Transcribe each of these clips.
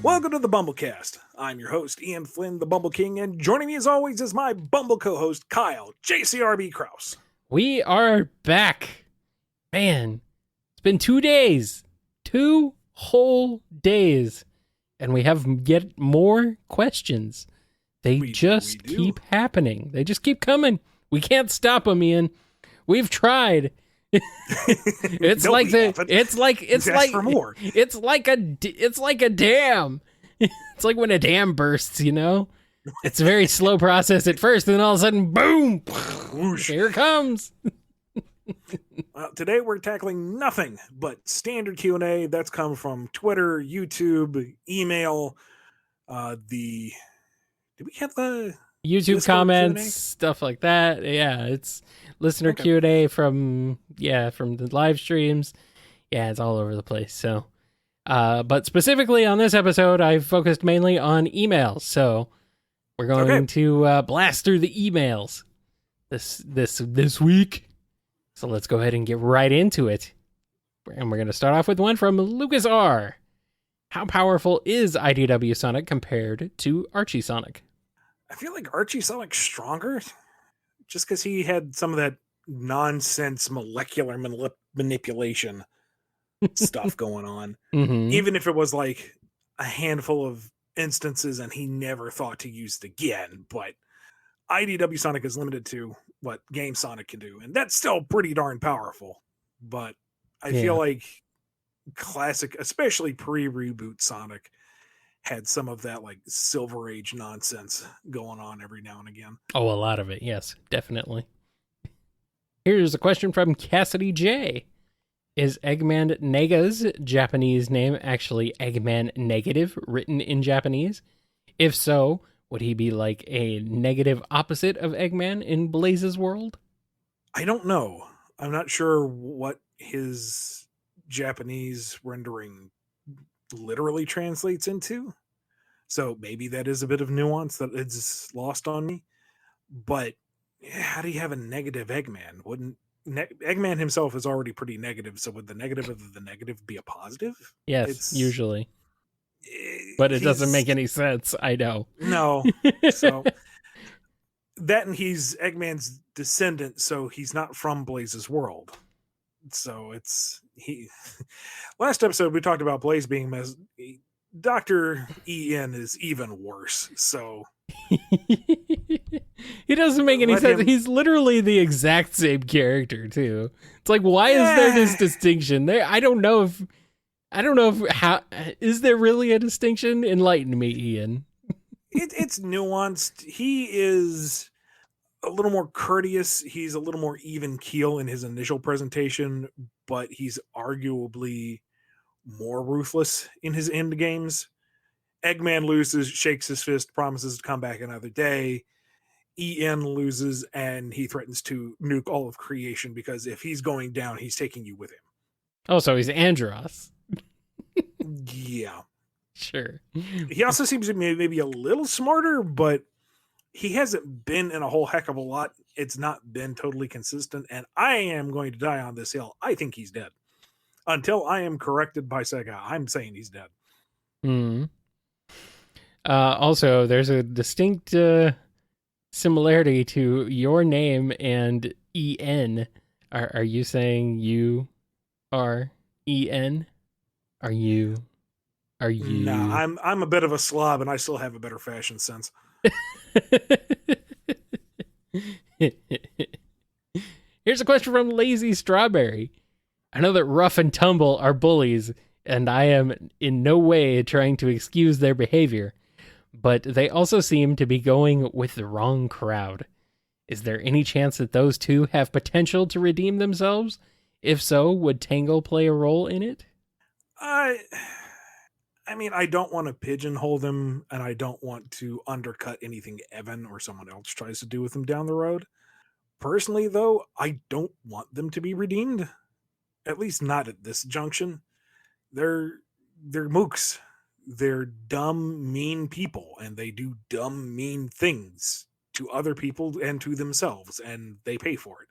Welcome to the BumbleKast. I'm your host, Ian Flynn, the Bumble King, and joining me as always is my Bumble co-host, Kyle, JCRB Kraus. We are back. Man, it's been 2 days. 2 whole days. And we have yet more questions. They just keep happening. They just keep coming. We can't stop them, Ian. We've tried. It's No, like it's like for more. It's like a dam. It's like when a dam bursts, you know? It's a very slow process at first, and then all of a sudden, boom! Whoosh. Here it comes. Today we're tackling nothing but standard Q&A that's come from Twitter, YouTube, email, did we have the YouTube Discord comments, Q&A? stuff like that. Yeah, it's listener Okay. Q&A from the live streams. Yeah, it's all over the place. So, but specifically on this episode, I focused mainly on emails. So we're going to blast through the emails this week. So let's go ahead and get right into it. And we're going to start off with one from Lucas R. How powerful is IDW Sonic compared to Archie Sonic? I feel like Archie Sonic's stronger just because he had some of that nonsense molecular manipulation stuff going on. Mm-hmm. Even if it was like a handful of instances and he never thought to use it again. But IDW Sonic is limited to what Game Sonic can do. And that's still pretty darn powerful. But I feel like classic, especially pre-reboot Sonic, had some of that like Silver Age nonsense going on every now and again. Oh, a lot of it. Yes, definitely. Here's a question from Cassidy J. Is Eggman Nega's Japanese name actually Eggman Negative, written in Japanese? If so, would he be like a negative opposite of Eggman in Blaze's world? I don't know. I'm not sure what his Japanese rendering literally translates into. So maybe that is a bit of nuance that is lost on me. But how do you have a negative Eggman? Wouldn't Eggman himself is already pretty negative, so would the negative of the negative be a positive? Yes, usually. But it doesn't make any sense, I know. No. So that, and he's Eggman's descendant, so he's not from Blaze's world. So it's last episode we talked about Blaze being Dr. En is even worse. So he doesn't make any sense. He's literally the exact same character too. It's like, why is there this distinction there? I don't know if how is there really a distinction? Enlighten me, Ian. It's nuanced. He is a little more courteous. He's a little more even keel in his initial presentation, but he's arguably more ruthless in his end games. Eggman loses, shakes his fist, promises to come back another day. En loses, and he threatens to nuke all of creation because if he's going down, he's taking you with him. Oh, so he's Andros. Yeah. Sure. He also seems to be maybe a little smarter, but he hasn't been in a whole heck of a lot. It's not been totally consistent, and I am going to die on this hill. I think he's dead. Until I am corrected by Sega, I'm saying he's dead. Also, there's a distinct similarity to your name and En. Are you saying you are En? Are you? Nah, I'm a bit of a slob, and I still have a better fashion sense. Here's a question from Lazy Strawberry. I know that Rough and Tumble are bullies, and I am in no way trying to excuse their behavior, but they also seem to be going with the wrong crowd. Is there any chance that those two have potential to redeem themselves? If so, would Tangle play a role in it? I mean, I don't want to pigeonhole them, and I don't want to undercut anything Evan or someone else tries to do with them down the road. Personally, though, I don't want them to be redeemed. At least not at this junction. They're mooks. They're dumb, mean people, and they do dumb, mean things to other people and to themselves, and they pay for it.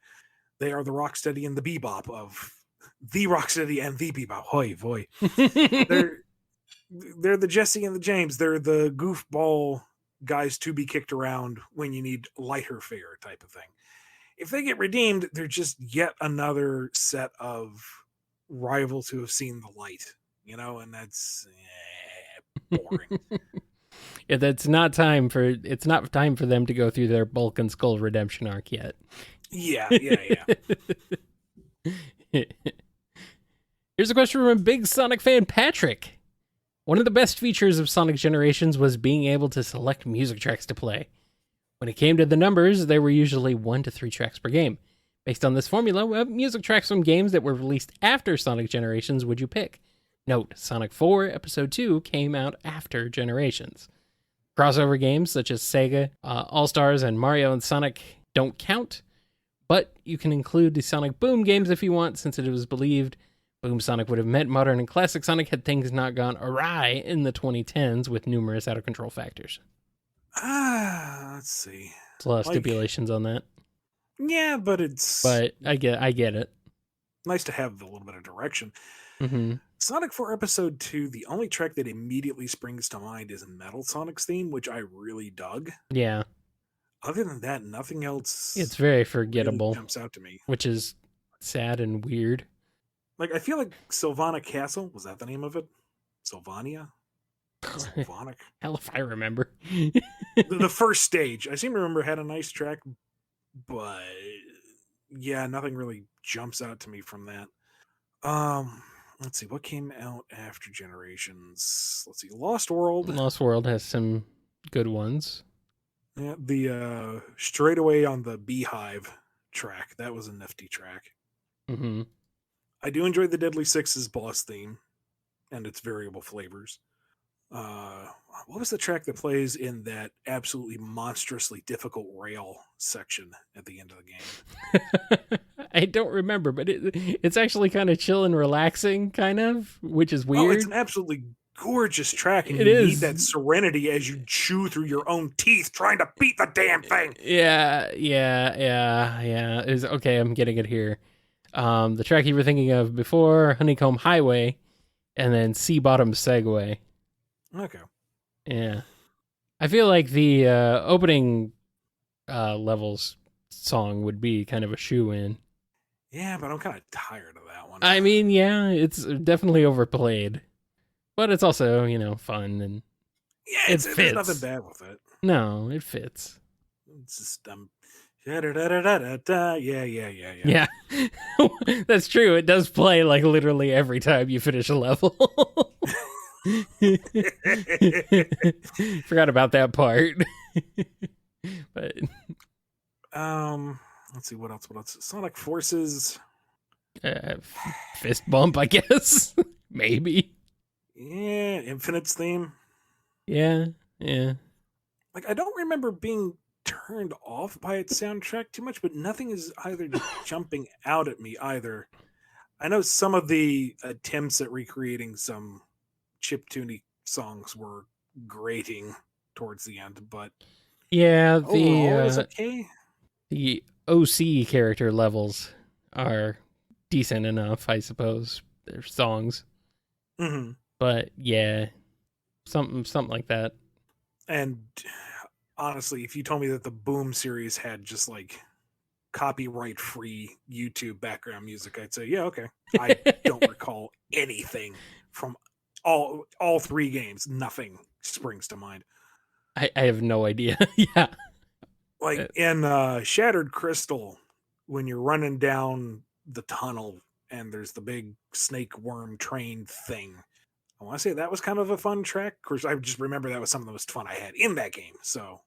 They are the Rocksteady and the Bebop of the Rocksteady and the Bebop. Hoi, boy. they're the Jesse and the James. They're the goofball guys to be kicked around when you need lighter fare type of thing. If they get redeemed, they're just yet another set of rivals who have seen the light, and that's boring. Yeah, it's not time for them to go through their Bulk and Skull redemption arc yet. Yeah. Here's a question from a big Sonic fan, Patrick. One of the best features of Sonic Generations was being able to select music tracks to play. When it came to the numbers, there were usually 1 to 3 tracks per game. Based on this formula, what music tracks from games that were released after Sonic Generations would you pick? Note, Sonic 4 Episode 2 came out after Generations. Crossover games such as Sega, All-Stars, and Mario and Sonic don't count, but you can include the Sonic Boom games if you want, since it was believed Boom Sonic would have meant modern and classic Sonic had things not gone awry in the 2010s with numerous out-of-control factors. Let's see. There's a lot of stipulations on that. Yeah, but I get it. Nice to have a little bit of direction. Mm-hmm. Sonic 4 Episode 2, the only track that immediately springs to mind is Metal Sonic's theme, which I really dug. Yeah. Other than that, nothing else. It's very forgettable. Really jumps out to me. Which is sad and weird. Like, I feel like Sylvania Castle, was that the name of it? Sylvania? Sylvanic? Hell if I remember. The first stage, I seem to remember, had a nice track, but yeah, nothing really jumps out to me from that. Let's see, what came out after Generations? Let's see, Lost World. Lost World has some good ones. Yeah, the Straight Away on the Beehive track, that was a nifty track. Mm-hmm. I do enjoy the Deadly Six's boss theme and its variable flavors. What was the track that plays in that absolutely monstrously difficult rail section at the end of the game? I don't remember, but it's actually kind of chill and relaxing, kind of, which is weird. Oh, it's an absolutely gorgeous track, and it you is. need that serenity as you chew through your own teeth trying to beat the damn thing. Yeah. Okay, I'm getting it here. The track you were thinking of before, Honeycomb Highway, and then Sea Bottom Segway. Okay. Yeah. I feel like the opening levels song would be kind of a shoe-in. Yeah, but I'm kind of tired of that one. I mean, yeah, it's definitely overplayed. But it's also, fun and yeah, it fits. There's nothing bad with it. No, it fits. It's just yeah. Yeah. That's true. It does play like literally every time you finish a level. Forgot about that part. But let's see what else. Sonic Forces. Fist bump, I guess. Maybe. Yeah, Infinite's theme. Yeah. Like, I don't remember being turned off by its soundtrack too much, but nothing is either jumping out at me either. I know some of the attempts at recreating some chiptune songs were grating towards the end, but yeah, it's okay. The OC character levels are decent enough, I suppose. They're songs. Mm-hmm. But yeah, something like that. And honestly, if you told me that the Boom series had just like copyright-free YouTube background music, I'd say, yeah, okay. I don't recall anything from all 3 games. Nothing springs to mind. I have no idea. Yeah. Like in Shattered Crystal, when you're running down the tunnel and there's the big snake worm train thing, I want to say that was kind of a fun track. Of course, I just remember that was some of the most fun I had in that game. So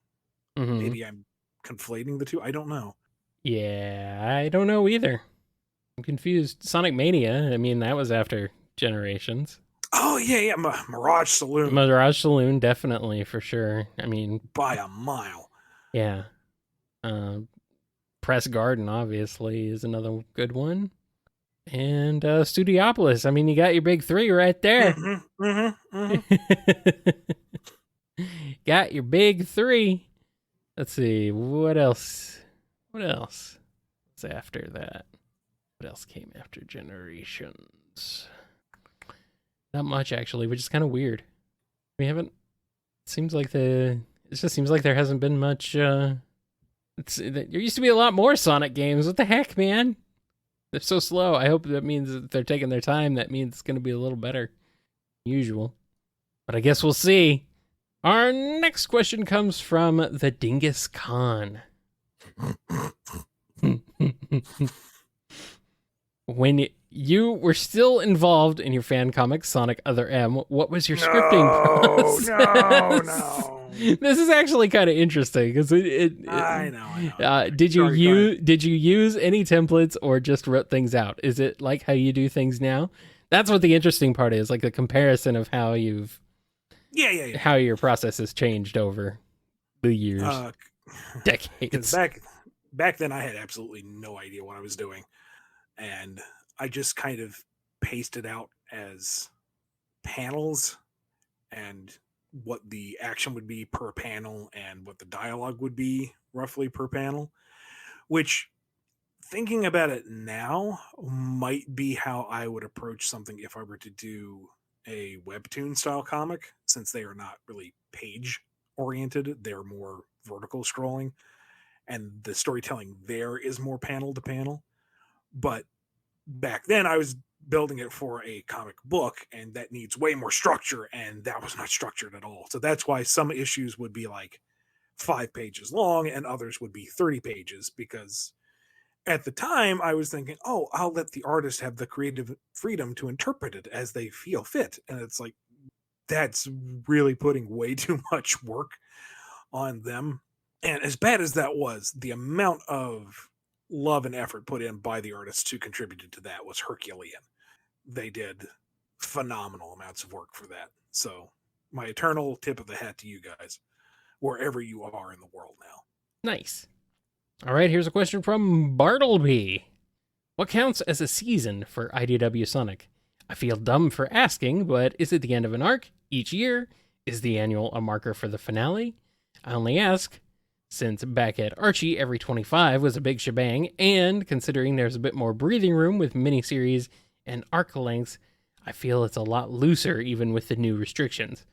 maybe I'm conflating the two. I don't know. Yeah, I don't know either. I'm confused. Sonic Mania, I mean, that was after Generations. Oh, yeah. Mirage Saloon. Mirage Saloon, definitely, for sure. I mean, by a mile. Yeah. Press Garden, obviously, is another good one. And Studiopolis. I mean, you got your big 3 right there. Got your big 3. Let's see. What else? What's after that? What else came after Generations? Not much, actually, which is kind of weird. We haven't. It just seems like there hasn't been much. There used to be a lot more Sonic games. What the heck, man? They're so slow. I hope that means that they're taking their time. That means it's going to be a little better than usual. But I guess we'll see. Our next question comes from the Dingus Khan. When you were still involved in your fan comic Sonic Other M, what was your scripting process? No. This is actually kind of interesting because I know. Did you use any templates or just wrote things out? Is it like how you do things now? That's what the interesting part is, like the comparison of how how your process has changed over the years, decades. Back then, I had absolutely no idea what I was doing, and I just kind of pasted out as panels and what the action would be per panel and what the dialogue would be roughly per panel, which, thinking about it now, might be how I would approach something if I were to do a webtoon style comic, since they are not really page oriented, they're more vertical scrolling, and the storytelling there is more panel to panel. But back then I was building it for a comic book, and that needs way more structure, and that was not structured at all. So that's why some issues would be like 5 pages long and others would be 30 pages, because at the time I was thinking, oh, I'll let the artist have the creative freedom to interpret it as they feel fit. And it's like, that's really putting way too much work on them. And as bad as that was, the amount of love and effort put in by the artists who contributed to that was Herculean. They did phenomenal amounts of work for that. So my eternal tip of the hat to you guys, wherever you are in the world now. Nice. All right, here's a question from Bartleby. What counts as a season for IDW Sonic? I feel dumb for asking, but is it the end of an arc each year? Is the annual a marker for the finale? I only ask since back at Archie, every 25 was a big shebang, and considering there's a bit more breathing room with miniseries and arc lengths, I feel it's a lot looser even with the new restrictions.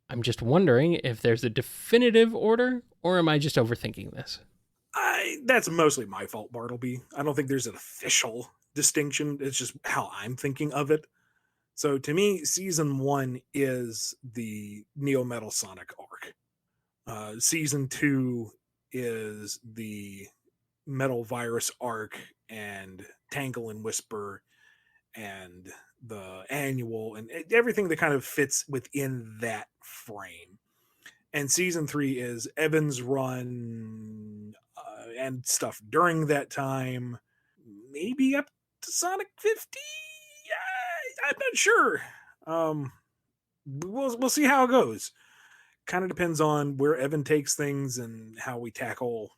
I'm just wondering if there's a definitive order, or am I just overthinking this? That's mostly my fault, Bartleby. I don't think there's an official distinction. It's just how I'm thinking of it. So to me, season 1 is the Neo Metal Sonic arc. Season 2 is the Metal Virus arc and Tangle and Whisper and the annual and everything that kind of fits within that frame. And season 3 is Evan's run and stuff during that time, maybe up to Sonic 50. I'm not sure. We'll see how it goes. Kind of depends on where Evan takes things and how we tackle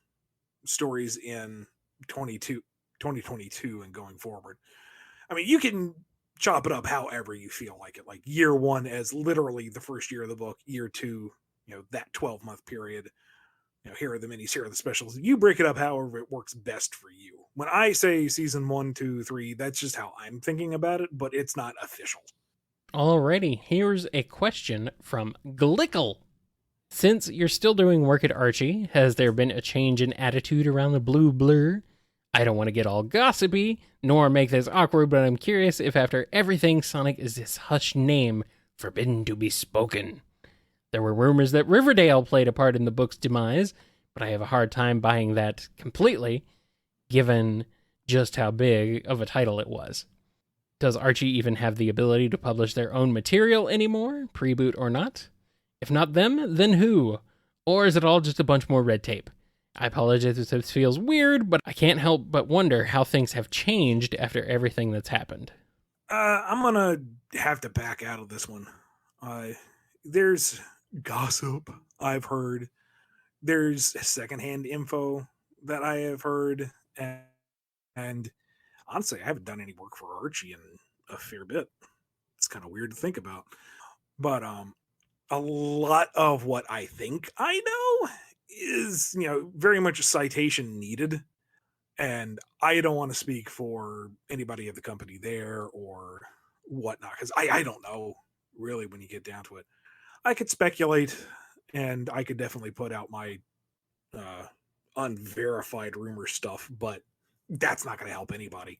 stories in 2022 and going forward. I mean, you can chop it up however you feel like it. Like year 1 as literally the first year of the book, year 2, that 12-month period. Here are the minis, here are the specials. You break it up however it works best for you. When I say season 1, 2, 3, that's just how I'm thinking about it, but it's not official. Alrighty, here's a question from Glickle. Since you're still doing work at Archie, has there been a change in attitude around the blue blur? I don't want to get all gossipy, nor make this awkward, but I'm curious if after everything, Sonic is this hushed name, forbidden to be spoken. There were rumors that Riverdale played a part in the book's demise, but I have a hard time buying that completely, given just how big of a title it was. Does Archie even have the ability to publish their own material anymore, PreReboot or not? If not them, then who? Or is it all just a bunch more red tape? I apologize if this feels weird, but I can't help but wonder how things have changed after everything that's happened. I'm gonna have to back out of this one. There's gossip I've heard. There's secondhand info that I have heard, and honestly, I haven't done any work for Archie in a fair bit. It's kind of weird to think about, but a lot of what I think I know is, very much a citation needed. And I don't want to speak for anybody at the company there or whatnot, because I don't know really when you get down to it. I could speculate, and I could definitely put out my uh, unverified rumor stuff, but that's not going to help anybody.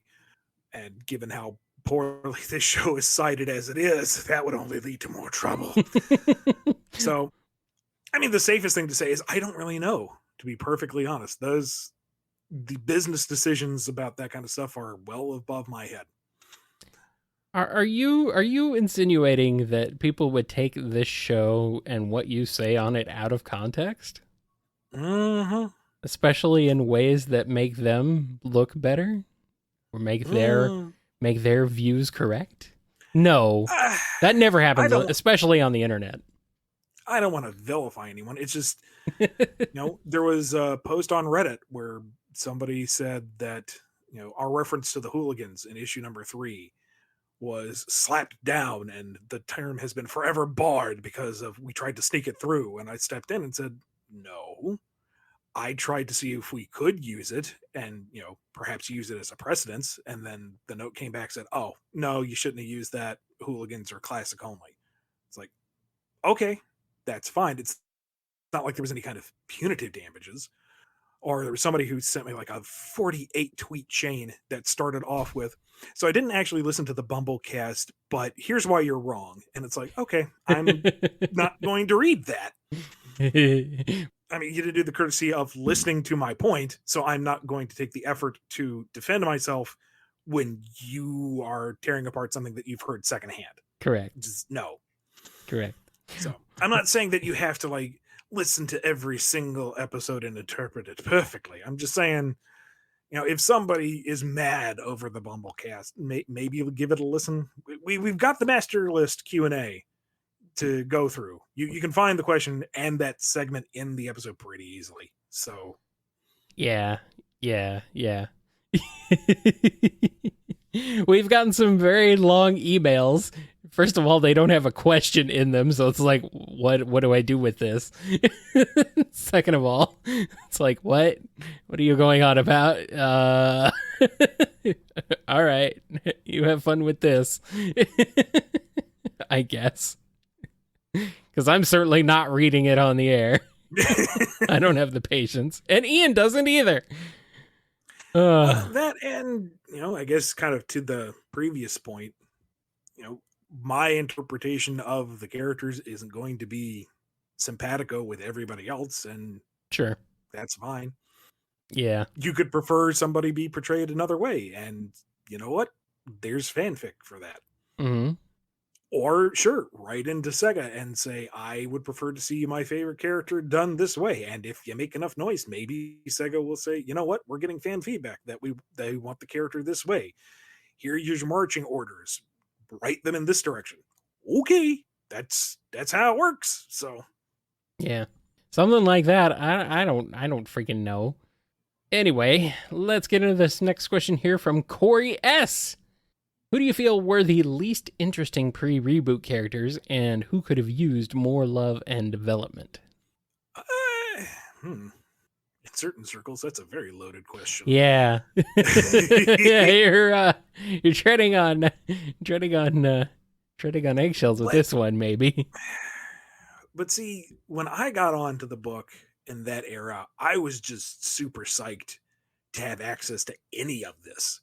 And given how poorly this show is cited as it is, that would only lead to more trouble. So, I mean, the safest thing to say is I don't really know, to be perfectly honest. The business decisions about that kind of stuff are well above my head. Are you insinuating that people would take this show and what you say on it out of context? Mm-hmm. Especially in ways that make them look better or make their views correct? No. That never happens, especially on the internet. I don't want to vilify anyone. It's just, there was a post on Reddit where somebody said that, our reference to the hooligans in issue number 3 was slapped down and the term has been forever barred because of we tried to sneak it through. And I stepped in and said, no, I tried to see if we could use it and, perhaps use it as a precedence. And then the note came back, said, oh, no, you shouldn't have used that. Hooligans are classic only. It's like, okay, that's fine. It's not like there was any kind of punitive damages. Or there was somebody who sent me like a 48 tweet chain that started off with, so I didn't actually listen to the BumbleKast, but here's why you're wrong. And it's like, okay, I'm not going to read that. I mean, you didn't do the courtesy of listening to my point, so I'm not going to take the effort to defend myself when you are tearing apart something that you've heard secondhand. Correct. Just no. Correct. So I'm not saying that you have to listen to every single episode and interpret it perfectly. I'm just saying, if somebody is mad over the BumbleKast, maybe you'll give it a listen. We've got the master list Q&A to go through. You can find the question and that segment in the episode pretty easily. So yeah. We've gotten some very long emails. First of all, they don't have a question in them, so it's like, what do I do with this? Second of all, it's like, what are you going on about? All right, you have fun with this. I guess. Because I'm certainly not reading it on the air. I don't have the patience. And Ian doesn't either. That and, I guess kind of to the previous point, my interpretation of the characters isn't going to be simpatico with everybody else, and sure, that's fine. Yeah. You could prefer somebody be portrayed another way, and you know what? There's fanfic for that. Mm-hmm. Or sure, write into Sega and say, I would prefer to see my favorite character done this way. And if you make enough noise, maybe Sega will say, you know what? We're getting fan feedback that they want the character this way. Here are your marching orders. Write them in this direction. Okay, that's how it works. So yeah, something like that. I don't freaking know. Anyway, let's get into this next question here from Corey S. Who do you feel were the least interesting pre-reboot characters, and who could have used more love and development? In certain circles, that's a very loaded question. Yeah, yeah, you're treading on eggshells with this one, maybe. But see, when I got onto the book in that era, I was just super psyched to have access to any of this,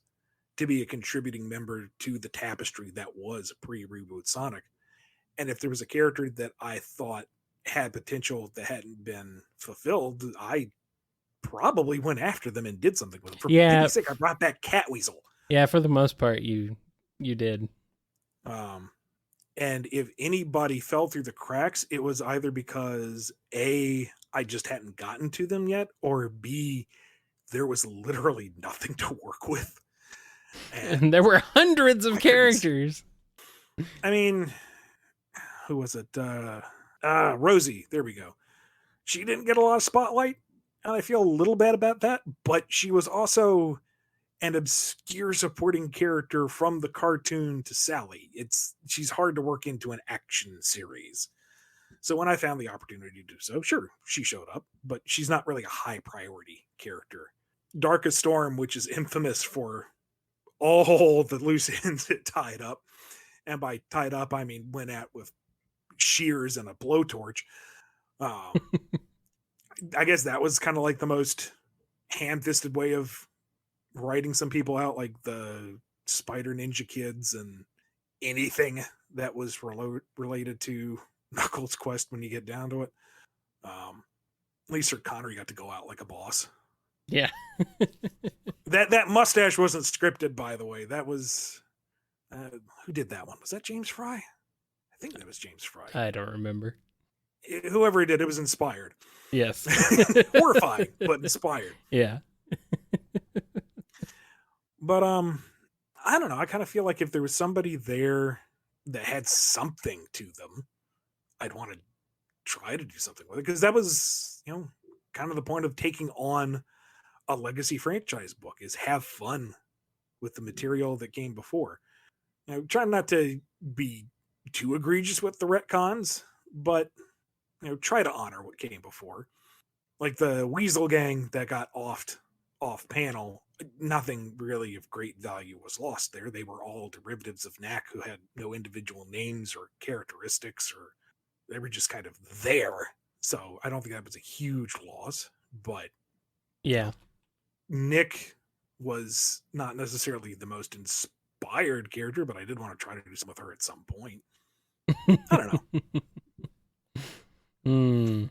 to be a contributing member to the tapestry that was pre-reboot Sonic. And if there was a character that I thought had potential that hadn't been fulfilled, I probably went after them and did something with them. For pity's sake, I brought back Catweasel. Yeah, for the most part, you did. And if anybody fell through the cracks, it was either because A, I just hadn't gotten to them yet, or B, there was literally nothing to work with. And there were hundreds of characters. I mean, who was it? Rosie. There we go. She didn't get a lot of spotlight, and I feel a little bad about that, but she was also an obscure supporting character from the cartoon to Sally. She's hard to work into an action series. So when I found the opportunity to do so, sure, she showed up, but she's not really a high priority character. Darkest Storm, which is infamous for all the loose ends it tied up. And by tied up, I mean went at with shears and a blowtorch. I guess that was kind of like the most ham-fisted way of writing some people out, like the Spider Ninja Kids and anything that was related to Knuckles' quest when you get down to it. At least Sir Connery got to go out like a boss. Yeah. that mustache wasn't scripted, by the way. That was who did that one? Was that James Fry? I think that was James Fry. I don't remember. Whoever did it was inspired. Yes. Horrifying, but inspired. Yeah. But I don't know. I kind of feel like if there was somebody there that had something to them, I'd want to try to do something with it, because that was, kind of the point of taking on a legacy franchise book, is have fun with the material that came before. Try not to be too egregious with the retcons, but try to honor what came before. Like the Weasel Gang that got off panel, nothing really of great value was lost there. They were all derivatives of Knack who had no individual names or characteristics, or they were just kind of there. So I don't think that was a huge loss, but yeah, Nick was not necessarily the most inspired character, but I did want to try to do something with her at some point. I don't know.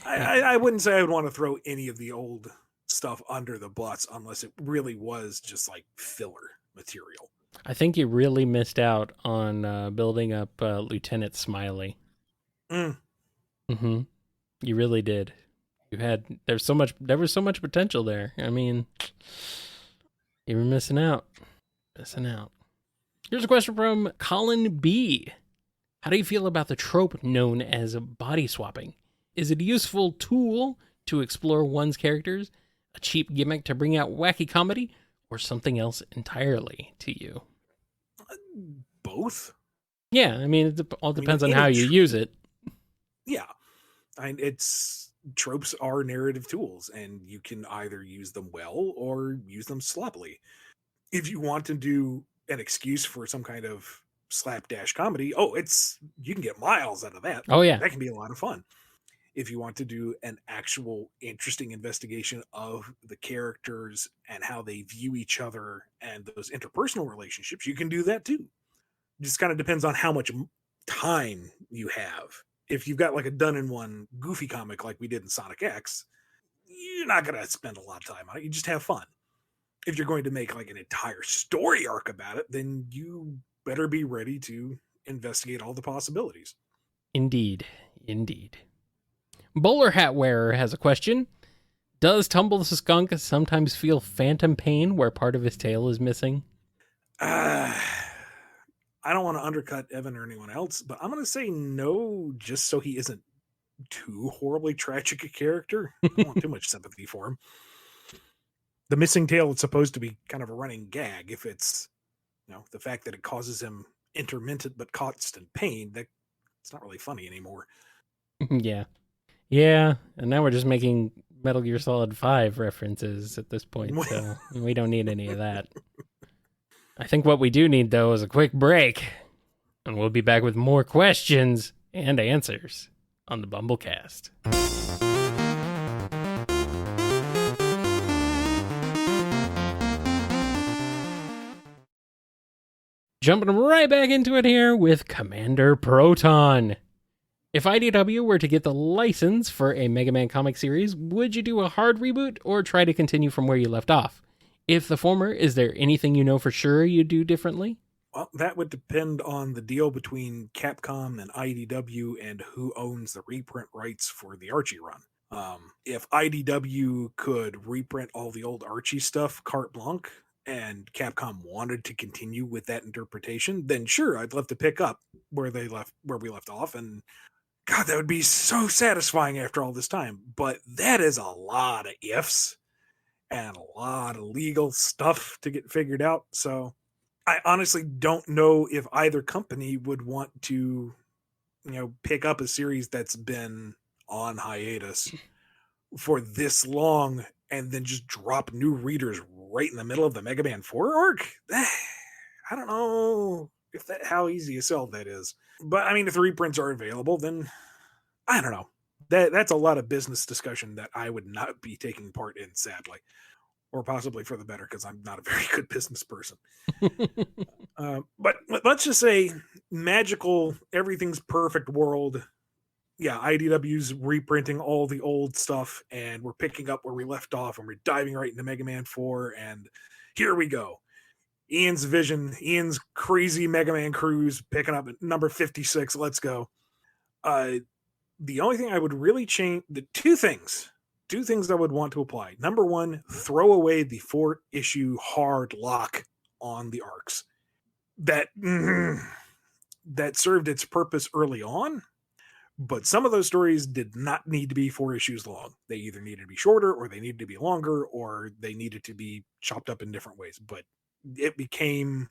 I wouldn't say I would want to throw any of the old stuff under the bus unless it really was just like filler material. I think you really missed out on building up Lieutenant Smiley. Mm-hmm. You really did. There was so much potential there. I mean, you were missing out. Here's a question from Colin B. How do you feel about the trope known as body swapping? Is it a useful tool to explore one's characters, a cheap gimmick to bring out wacky comedy, or something else entirely to you? Both. Yeah, I mean, it all depends on how you use it. Yeah. Tropes are narrative tools, and you can either use them well or use them sloppily. If you want to do an excuse for some kind of slapdash comedy, you can get miles out of that. Oh, yeah. That can be a lot of fun. If you want to do an actual interesting investigation of the characters and how they view each other and those interpersonal relationships, you can do that too. It just kind of depends on how much time you have. If you've got like a done-in-one goofy comic like we did in Sonic X, you're not going to spend a lot of time on it. You just have fun. If you're going to make like an entire story arc about it, then you better be ready to investigate all the possibilities. Indeed. Bowler Hat Wearer has a question. Does Tumble the Skunk sometimes feel phantom pain where part of his tail is missing? I don't want to undercut Evan or anyone else, but I'm going to say no, just so he isn't too horribly tragic a character. I don't want too much sympathy for him. The missing tail is supposed to be kind of a running gag. If it's, the fact that it causes him intermittent but constant pain, that it's not really funny anymore. Yeah, and now we're just making Metal Gear Solid 5 references at this point, so we don't need any of that. I think what we do need, though, is a quick break, and we'll be back with more questions and answers on the BumbleKast. Jumping right back into it here with Commander Proton. If IDW were to get the license for a Mega Man comic series, would you do a hard reboot or try to continue from where you left off? If the former, is there anything you know for sure you'd do differently? Well, that would depend on the deal between Capcom and IDW and who owns the reprint rights for the Archie run. If IDW could reprint all the old Archie stuff carte blanche, and Capcom wanted to continue with that interpretation, then sure, I'd love to pick up where we left off, and God, that would be so satisfying after all this time. But that is a lot of ifs and a lot of legal stuff to get figured out. So I honestly don't know if either company would want to, pick up a series that's been on hiatus for this long and then just drop new readers right in the middle of the Mega Man 4 arc. I don't know how easy a sell that is. But I mean, if the reprints are available, then I don't know. That's a lot of business discussion that I would not be taking part in, sadly, or possibly for the better because I'm not a very good business person. But let's just say magical, everything's perfect world. Yeah, IDW's reprinting all the old stuff, and we're picking up where we left off, and we're diving right into Mega Man 4, and here we go. Ian's vision, Ian's crazy Mega Man cruise, picking up at number 56. Let's go. Uh, the only thing I would really change, the two things I would want to apply. Number one, throw away the 4-issue hard lock on the arcs. That served its purpose early on, but some of those stories did not need to be 4 issues long. They either needed to be shorter, or they needed to be longer, or they needed to be chopped up in different ways. But it became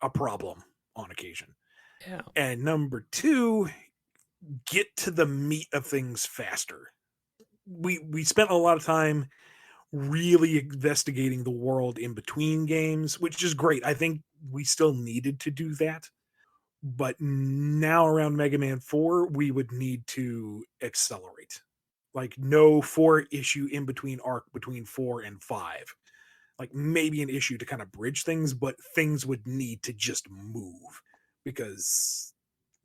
a problem on occasion. Yeah. And number two, get to the meat of things faster. We spent a lot of time really investigating the world in between games, which is great. I think we still needed to do that. But now around Mega Man 4, we would need to accelerate. Like no 4-issue in between arc between 4 and 5. Like maybe an issue to kind of bridge things, but things would need to just move because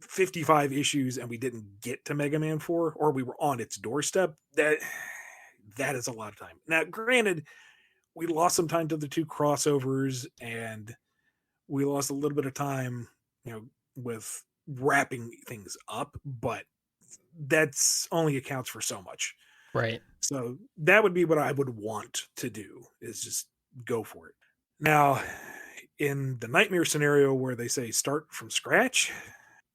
55 issues and we didn't get to Mega Man 4, or we were on its doorstep. That is a lot of time. Now, granted, we lost some time to the 2 crossovers, and we lost a little bit of time, with wrapping things up, but that's only accounts for so much. Right. So that would be what I would want to do, is just go for it. Now, in the nightmare scenario where they say start from scratch,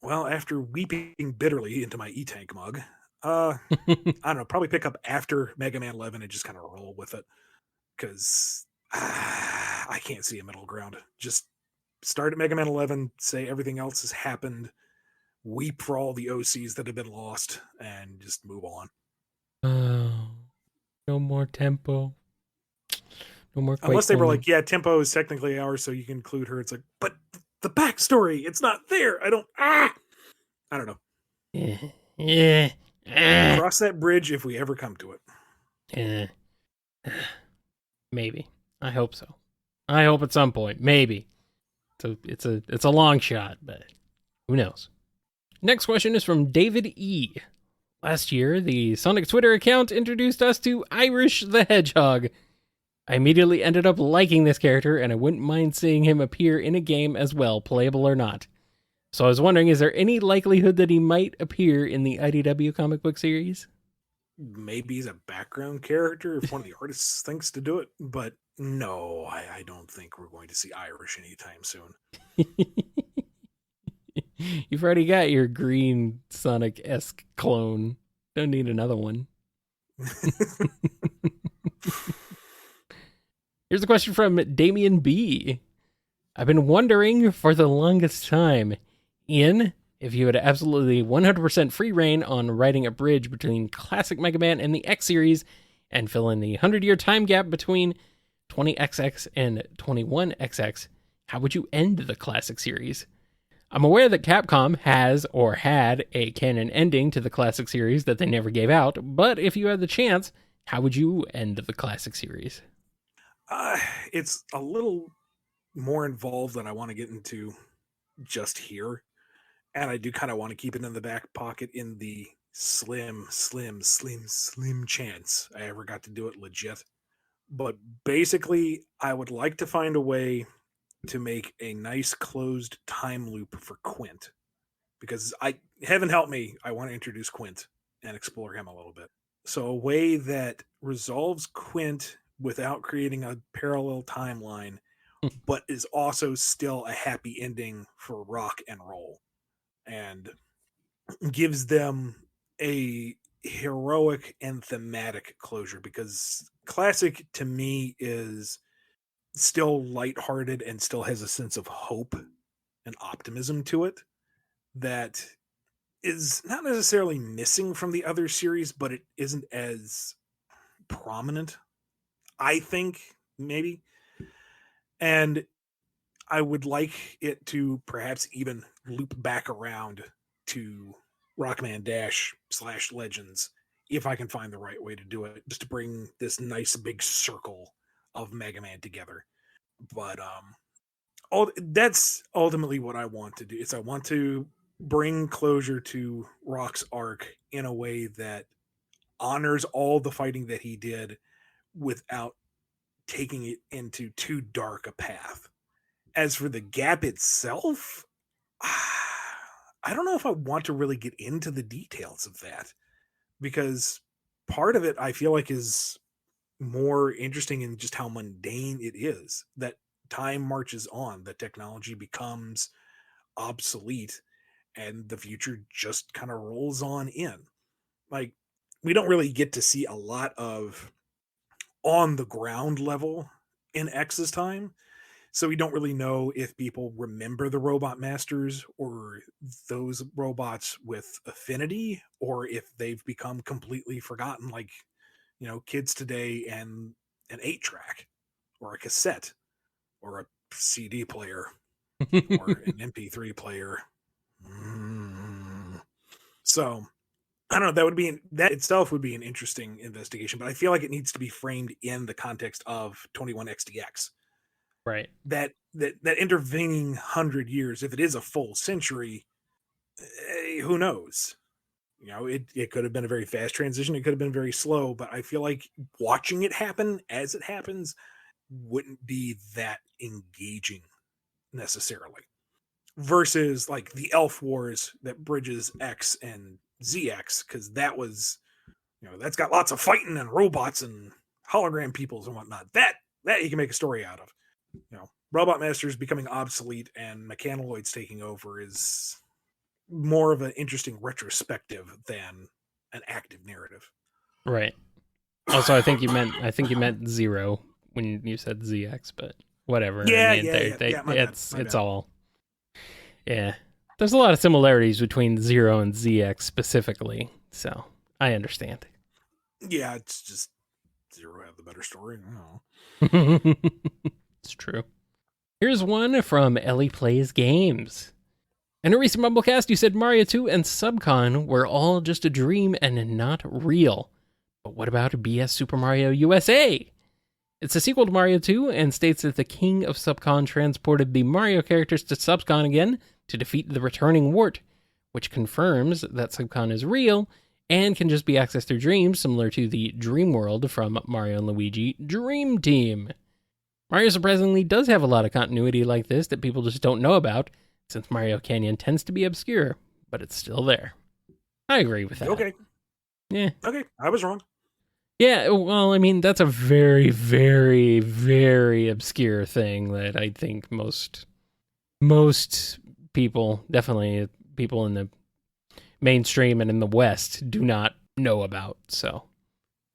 well, after weeping bitterly into my E-Tank mug, I don't know, probably pick up after Mega Man 11 and just kind of roll with it, because I can't see a middle ground. Just start at Mega Man 11, say everything else has happened, weep for all the OCs that have been lost, and just move on. Oh, no more tempo. No more Quake Unless they were Woman. like, yeah, Tempo is technically ours, so you can include her. It's like, but the backstory, it's not there. I don't know. Yeah. Cross that bridge if we ever come to it. Maybe. I hope so. I hope at some point. Maybe. So it's a long shot, but who knows? Next question is from David E. Last year, the Sonic Twitter account introduced us to Irish the Hedgehog. I immediately ended up liking this character, and I wouldn't mind seeing him appear in a game as well, playable or not. So I was wondering, is there any likelihood that he might appear in the IDW comic book series? Maybe he's a background character if one of the artists thinks to do it, but no, I don't think we're going to see Irish anytime soon. You've already got your green Sonic-esque clone. Don't need another one. Here's a question from Damien B. I've been wondering for the longest time, Ian, if you had absolutely 100% free reign on writing a bridge between classic Mega Man and the X series and fill in the 100-year time gap between 20XX and 21XX, how would you end the classic series? I'm aware that Capcom has or had a canon ending to the classic series that they never gave out, but if you had the chance, how would you end the classic series? It's a little more involved than I want to get into just here. And I do kind of want to keep it in the back pocket in the slim chance I ever got to do it legit. But basically, I would like to find a way to make a nice closed time loop for Quint. Because heaven help me, I want to introduce Quint and explore him a little bit. So a way that resolves Quint without creating a parallel timeline, but is also still a happy ending for Rock and Roll, and gives them a heroic and thematic closure, because classic to me is still lighthearted and still has a sense of hope and optimism to it that is not necessarily missing from the other series, but it isn't as prominent, I think, maybe. And I would like it to perhaps even loop back around to Rockman Dash / Legends if I can find the right way to do it, just to bring this nice big circle of Mega Man together. But that's ultimately what I want to do. Is I want to bring closure to Rock's arc in a way that honors all the fighting that he did without taking it into too dark a path. As for the gap itself, I don't know if I want to really get into the details of that, because part of it I feel like is more interesting in just how mundane it is. That time marches on, the technology becomes obsolete, and the future just kind of rolls on in. Like, we don't really get to see a lot of on the ground level in X's time. So we don't really know if people remember the robot masters or those robots with affinity, or if they've become completely forgotten, like, kids today and an 8-track or a cassette or a CD player or an MP3 player. So I don't know. That itself would be an interesting investigation, but I feel like it needs to be framed in the context of 21XDX. Right. That intervening 100 years, if it is a full century, who knows? It could have been a very fast transition. It could have been very slow, but I feel like watching it happen as it happens wouldn't be that engaging necessarily. Versus like the Elf Wars that bridges X and ZX, because that's got lots of fighting and robots and hologram peoples and whatnot. That you can make a story out of. Robot Masters becoming obsolete and Mechanoids taking over is more of an interesting retrospective than an active narrative. Right. Also, I think you meant Zero when you said ZX, but whatever. Yeah, I mean, yeah. My bad. It's all. Yeah, there's a lot of similarities between Zero and ZX specifically, so I understand. Yeah, it's just Zero had the better story. I don't know. It's true. Here's one from Ellie Plays Games. In a recent BumbleKast, you said Mario 2 and Subcon were all just a dream and not real. But what about BS Super Mario USA? It's a sequel to Mario 2 and states that the king of Subcon transported the Mario characters to Subcon again to defeat the returning Wart, which confirms that Subcon is real and can just be accessed through dreams, similar to the Dream World from Mario and Luigi Dream Team. Mario surprisingly does have a lot of continuity like this that people just don't know about, since Mario Canyon tends to be obscure, but it's still there. I agree with that. Okay. Yeah. Okay, I was wrong. Yeah, well, I mean, that's a very, very, very obscure thing that I think most people, definitely people in the mainstream and in the West, do not know about, so.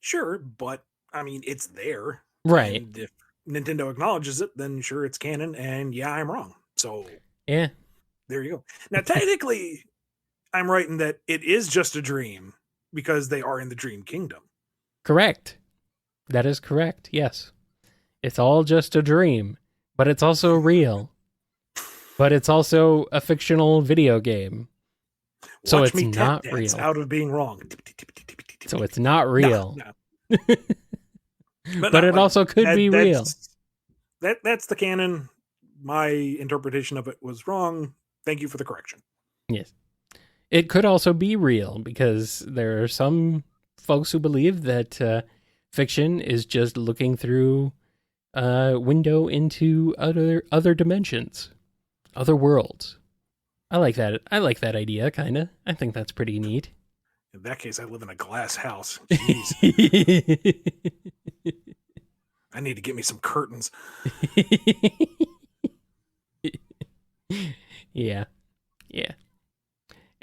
Sure, but, I mean, it's there. Right. And if Nintendo acknowledges it, then sure, it's canon, and yeah, I'm wrong. So, yeah. There you go. Now, technically, I'm right in that it is just a dream because they are in the Dream Kingdom. Correct. That is correct, yes. It's all just a dream, but it's also real. But it's also a fictional video game. So Watch it's me not real. Out of being wrong. So it's not real. No. But it also could be real. That's the canon. My interpretation of it was wrong. Thank you for the correction. Yes. It could also be real because there are some folks who believe that fiction is just looking through a window into other dimensions, other worlds. I like that. I like that idea, kind of. I think that's pretty neat. In that case, I live in a glass house. Jeez. I need to get me some curtains. Yeah.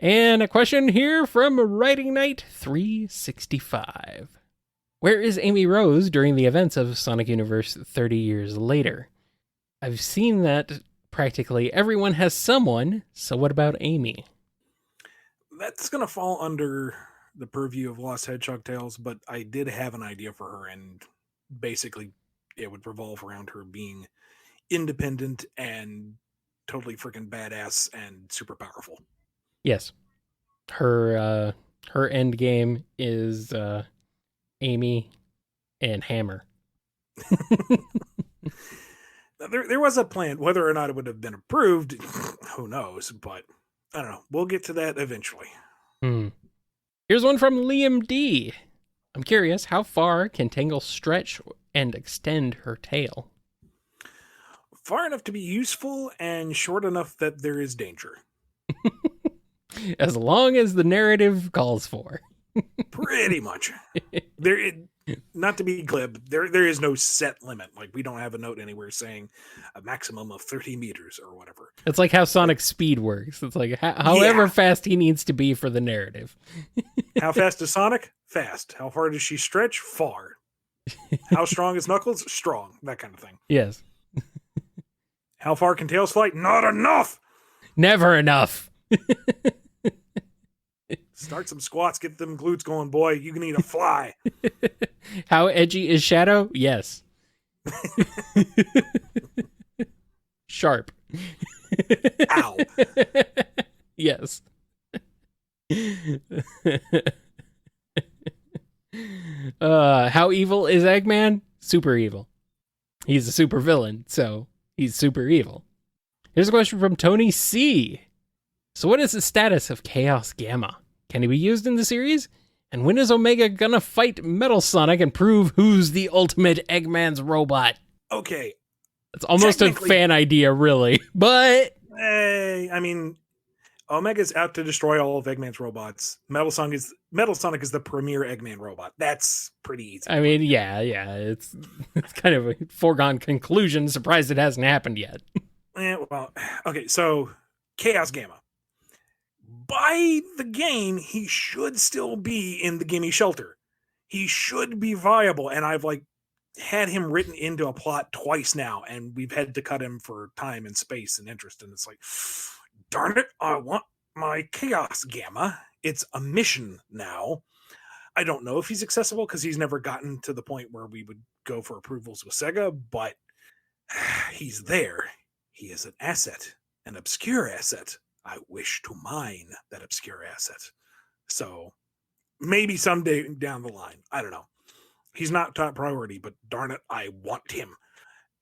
And a question here from Writing Night 365. Where is Amy Rose during the events of Sonic Universe 30 years later? I've seen that practically everyone has someone, so what about Amy? That's going to fall under the purview of Lost Hedgehog Tales, but I did have an idea for her, and basically it would revolve around her being independent and totally freaking badass and super powerful. Yes. Her end game is Amy and Hammer. There was a plan. Whether or not it would have been approved, who knows? But I don't know. We'll get to that eventually. Here's one from Liam D. I'm curious, how far can Tangle stretch and extend her tail? Far enough to be useful and short enough that there is danger. As long as the narrative calls for. Pretty much. Not to be glib, there is no set limit. Like, we don't have a note anywhere saying a maximum of 30 meters or whatever. It's like how Sonic's speed works. It's like however fast he needs to be for the narrative. How fast is Sonic? Fast. How far does she stretch? Far. How strong is Knuckles? Strong. That kind of thing. Yes. How far can Tails fly? Not enough! Never enough. Start some squats, get them glutes going, boy. You need to fly. How edgy is Shadow? Yes. Sharp. Ow. Yes. How evil is Eggman? Super evil. He's a super villain, so he's super evil. Here's a question from Tony C. So what is the status of Chaos Gamma? Can he be used in the series? And when is Omega gonna fight Metal Sonic and prove who's the ultimate Eggman's robot? Okay. It's almost a fan idea, really. But I mean, Omega's out to destroy all of Eggman's robots. Metal Sonic is the premier Eggman robot. That's pretty easy. I mean, yeah. It's kind of a foregone conclusion. Surprised it hasn't happened yet. Well, okay, so Chaos Gamma. By the game, he should still be in the Gimme Shelter. He should be viable, and I've had him written into a plot twice now, and we've had to cut him for time and space and interest, and it's like, darn it, I want my Chaos Gamma. It's a mission now. I don't know if he's accessible because he's never gotten to the point where we would go for approvals with Sega, but he's there. He is an asset, an obscure asset. I wish to mine that obscure asset. So maybe someday down the line. I don't know. He's not top priority, but darn it, I want him.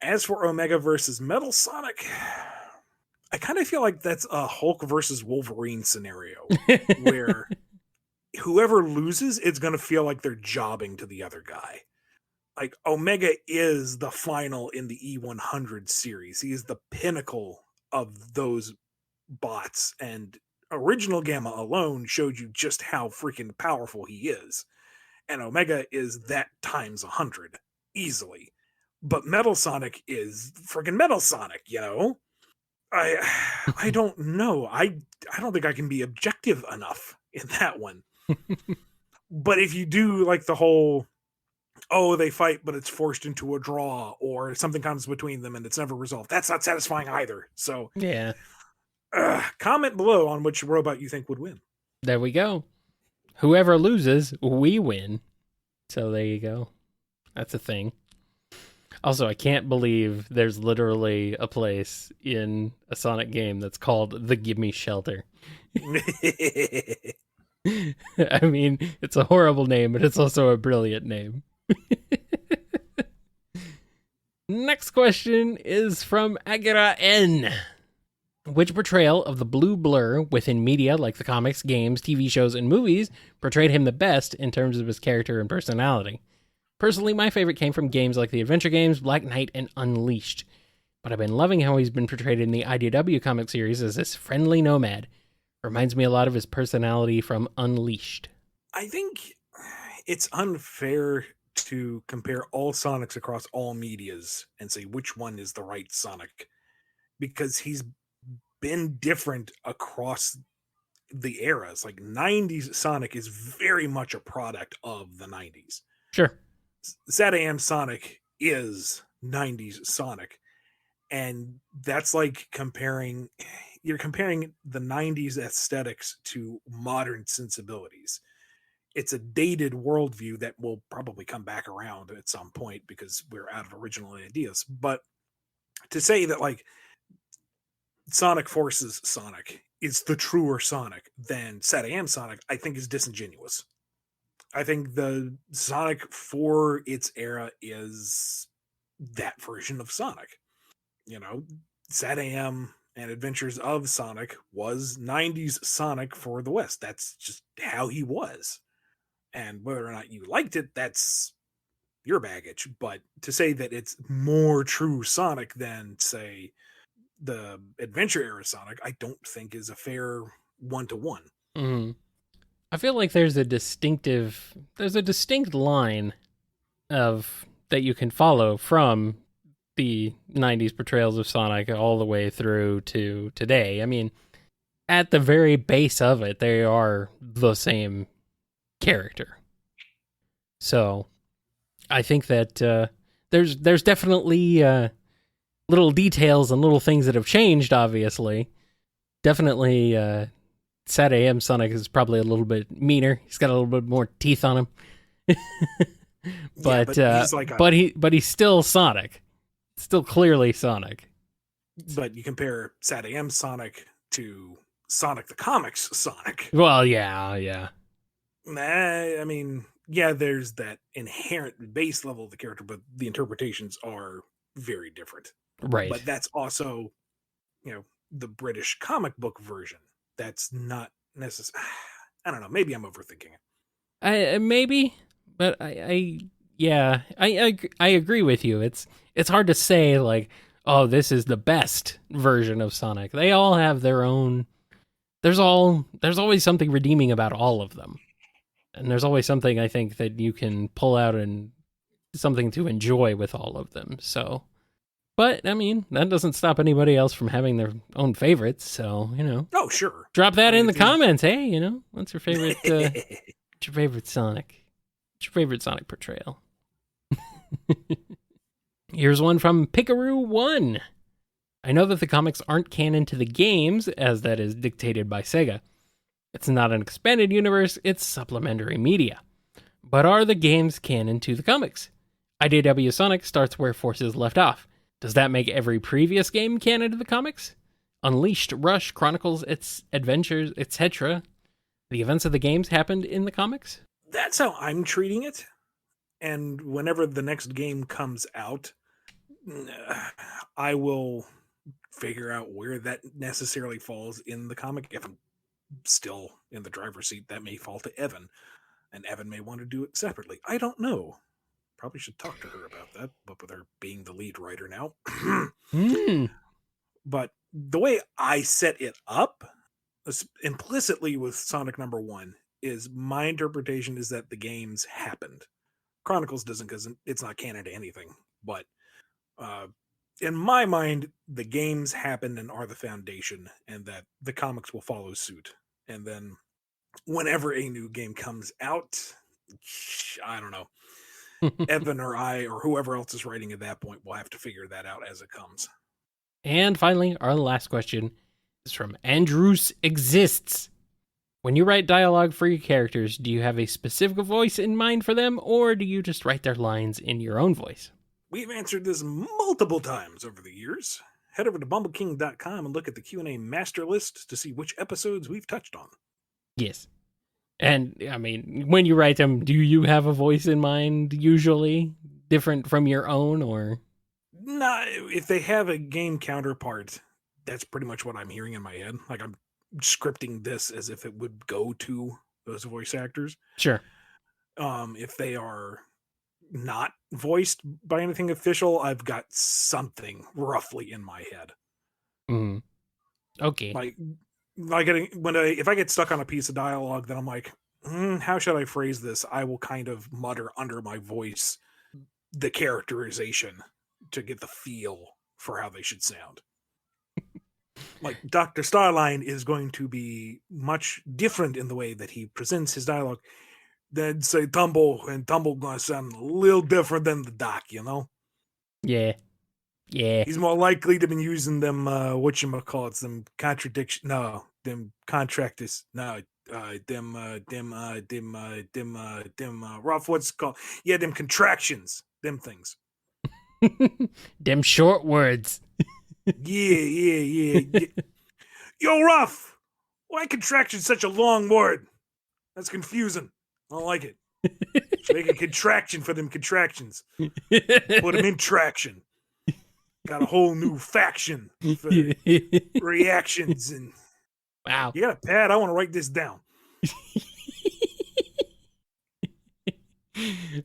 As for Omega versus Metal Sonic, I kind of feel like that's a Hulk versus Wolverine scenario where whoever loses, it's going to feel like they're jobbing to the other guy. Like, Omega is the final in the E100 series. He is the pinnacle of those bots, and original Gamma alone showed you just how freaking powerful he is, and Omega is that times 100 easily. But Metal Sonic is freaking Metal Sonic, you know. I don't know. I don't think I can be objective enough in that one. But if you do like the whole, oh, they fight but it's forced into a draw, or something comes between them and it's never resolved, that's not satisfying either. So yeah. Comment below on which robot you think would win. There we go. Whoever loses, we win. So there you go. That's a thing. Also, I can't believe there's literally a place in a Sonic game that's called the Gimme Shelter. I mean, it's a horrible name, but it's also a brilliant name. Next question is from Alberto N. Which portrayal of the blue blur within media like the comics, games, TV shows, and movies portrayed him the best in terms of his character and personality? Personally, my favorite came from games like the adventure games, Black Knight, and Unleashed. But I've been loving how he's been portrayed in the IDW comic series as this friendly nomad. Reminds me a lot of his personality from Unleashed. I think it's unfair to compare all Sonics across all medias and say which one is the right Sonic, because he's been different across the eras. Like, 90s Sonic is very much a product of the 90s. Sure. SatAM Sonic is 90s Sonic, and that's like you're comparing the 90s aesthetics to modern sensibilities. It's a dated worldview that will probably come back around at some point because we're out of original ideas, but to say that like Sonic Forces Sonic is the truer Sonic than SatAM Sonic, I think is disingenuous. I think the Sonic for its era is that version of Sonic. You know, SatAM and Adventures of Sonic was 90s Sonic for the West. That's just how he was. And whether or not you liked it, that's your baggage. But to say that it's more true Sonic than, say, the Adventure era Sonic, I don't think is a fair one-to-one. Mm. I feel like there's a distinct line of that you can follow from the 90s portrayals of Sonic all the way through to today. I mean, at the very base of it, they are the same character. So I think that there's definitely little details and little things that have changed, obviously. Definitely SatAM Sonic is probably a little bit meaner. He's got a little bit more teeth on him. but he's like but he's still Sonic. Still clearly Sonic. But you compare SatAM Sonic to Sonic the Comics Sonic. Well, yeah. I mean, yeah, there's that inherent base level of the character, but the interpretations are very different. Right. But that's also, the British comic book version. That's not necessary. I don't know. Maybe I'm overthinking it. Maybe, but I agree with you. It's hard to say like, oh, this is the best version of Sonic. They all have their own. There's always something redeeming about all of them, and there's always something I think that you can pull out and something to enjoy with all of them. So, but I mean, that doesn't stop anybody else from having their own favorites. So, Oh, sure. Drop that in the comments. Hey, what's your favorite? What's your favorite Sonic? What's your favorite Sonic portrayal? Here's one from pikarooone. I know that the comics aren't canon to the games, as that is dictated by Sega. It's not an expanded universe, it's supplementary media. But are the games canon to the comics? IDW Sonic starts where Forces left off. Does that make every previous game canon to the comics? Unleashed, Rush, Chronicles, its adventures, etc. The events of the games happened in the comics? That's how I'm treating it. And whenever the next game comes out, I will figure out where that necessarily falls in the comic. If I'm still in the driver's seat, that may fall to Evan. And Evan may want to do it separately. I don't know. Probably should talk to her about that, but with her being the lead writer now. But the way I set it up, implicitly with Sonic number 1, is my interpretation is that the games happened. Chronicles doesn't, because it's not canon to anything. But in my mind, the games happened and are the foundation, and that the comics will follow suit. And then whenever a new game comes out, I don't know. Evan or I or whoever else is writing at that point will have to figure that out as it comes. And finally, our last question is from Andrews Exists. When you write dialogue for your characters, do you have a specific voice in mind for them, or do you just write their lines in your own voice? We've answered this multiple times over the years. Head over to bumbleking.com and look at the Q&A master list to see which episodes we've touched on. Yes. And, I mean, when you write them, do you have a voice in mind, usually? Different from your own, or? Nah, if they have a game counterpart, that's pretty much what I'm hearing in my head. Like, I'm scripting this as if it would go to those voice actors. Sure. If they are not voiced by anything official, I've got something roughly in my head. Mm. Okay. If I get stuck on a piece of dialogue, then I'm like, how should I phrase this? I will kind of mutter under my voice the characterization to get the feel for how they should sound. Like Dr. Starline is going to be much different in the way that he presents his dialogue than, say, Tumble, and Tumble going to sound a little different than the Doc, Yeah. He's more likely to be using them, them contradiction, them contractors, rough, what's it called? Yeah, them contractions, them things. Them short words. Yeah. Yo, Ruff! Why contraction such a long word? That's confusing. I don't like it. Should make a contraction for them contractions. Put them in traction. Got a whole new faction for reactions and. Wow. You got a pad? I want to write this down.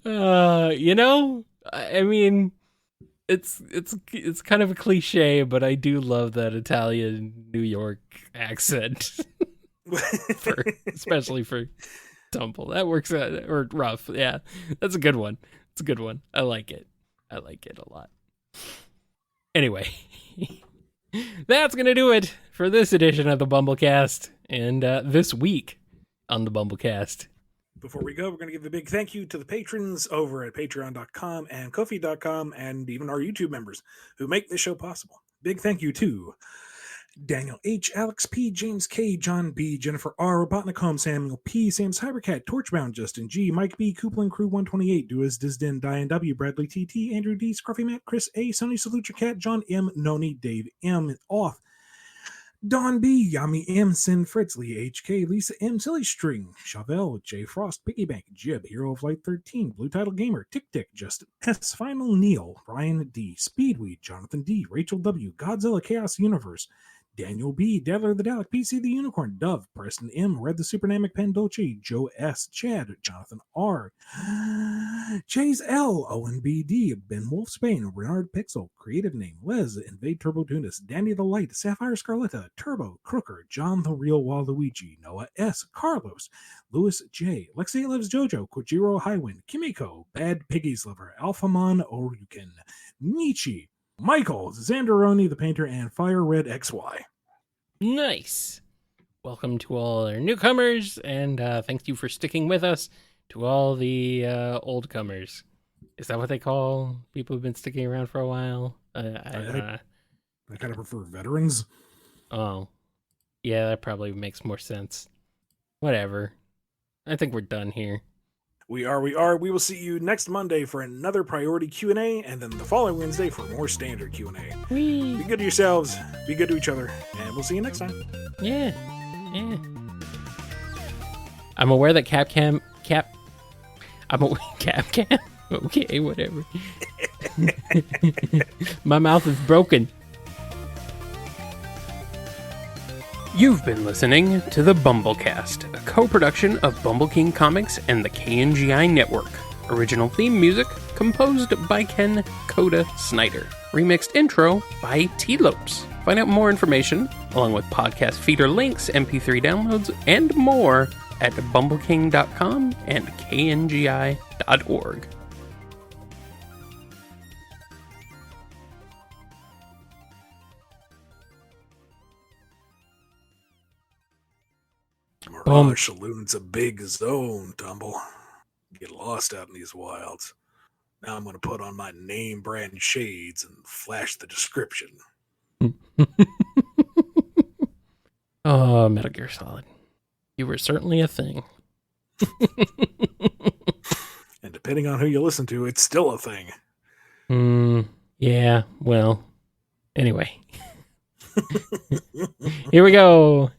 I mean, it's kind of a cliche, but I do love that Italian New York accent, especially for Tumble. That works out, or Rough. Yeah, that's a good one. It's a good one. I like it a lot. Anyway, that's gonna do it for this edition of the BumbleKast, and this week on the BumbleKast. Before we go, we're going to give a big thank you to the patrons over at patreon.com and ko-fi.com, and even our YouTube members who make this show possible. Big thank you to Daniel H., Alex P., James K., John B., Jennifer R., Robotnik Home, Samuel P., Sam Cybercat, Torchbound, Justin G., Mike B., Coupling Crew 128, Duas Disden, Diane W., Bradley TT, Andrew D., Scruffy Matt, Chris A., Sony Salute Your Cat, John M., Noni, Dave M., Off, Don B., Yami M., Sin Fritz, Lee HK, Lisa M., Silly String, Chevelle, J. Frost, Piggy Bank, Jib, Hero of Light 13, Blue Title Gamer, Tick Tick, Justin S., Final Neil, Ryan D., Speedweed, Jonathan D., Rachel W., Godzilla Chaos Universe, Daniel B., Dabbler the Dalek, PC the Unicorn, Dove, Preston M., Red the Supernamic Pandolce, Joe S., Chad, Jonathan R., Chase L., Owen B. D., Ben Wolf Spain, Renard Pixel, Creative Name, Les, Invade Turbo Tunis, Danny the Light, Sapphire Scarletta, Turbo, Crooker, John the Real Waluigi, Noah S., Carlos, Louis J., Lexi Loves Jojo, Kojiro Highwind, Kimiko, Bad Piggies Lover, Alphamon Oryukin, Nietzsche, Michael, Xanderoni the Painter, and Fire Red XY. Nice. Welcome to all our newcomers, and thank you for sticking with us. To all the old comers. Is that what they call people who've been sticking around for a while? I kind of prefer veterans. Oh. Yeah, that probably makes more sense. Whatever. I think we're done here. We are. We will see you next Monday for another priority Q&A, and then the following Wednesday for more standard Q&A. Whee. Be good to yourselves, be good to each other, and we'll see you next time. Yeah. I'm aware that Capcom. Okay, whatever. My mouth is broken. You've been listening to the BumbleKast, a co-production of Bumble King Comics and the KNGI Network. Original theme music composed by Ken Coda Snyder. Remixed intro by T-Lopes. Find out more information, along with podcast feeder links, MP3 downloads, and more at bumbleking.com and kngi.org. Mirage Saloon's a big zone, Tumble. Get lost out in these wilds. Now I'm going to put on my name brand shades and flash the description. Oh, Metal Gear Solid. You were certainly a thing. And depending on who you listen to, it's still a thing. Yeah, well, anyway. Here we go.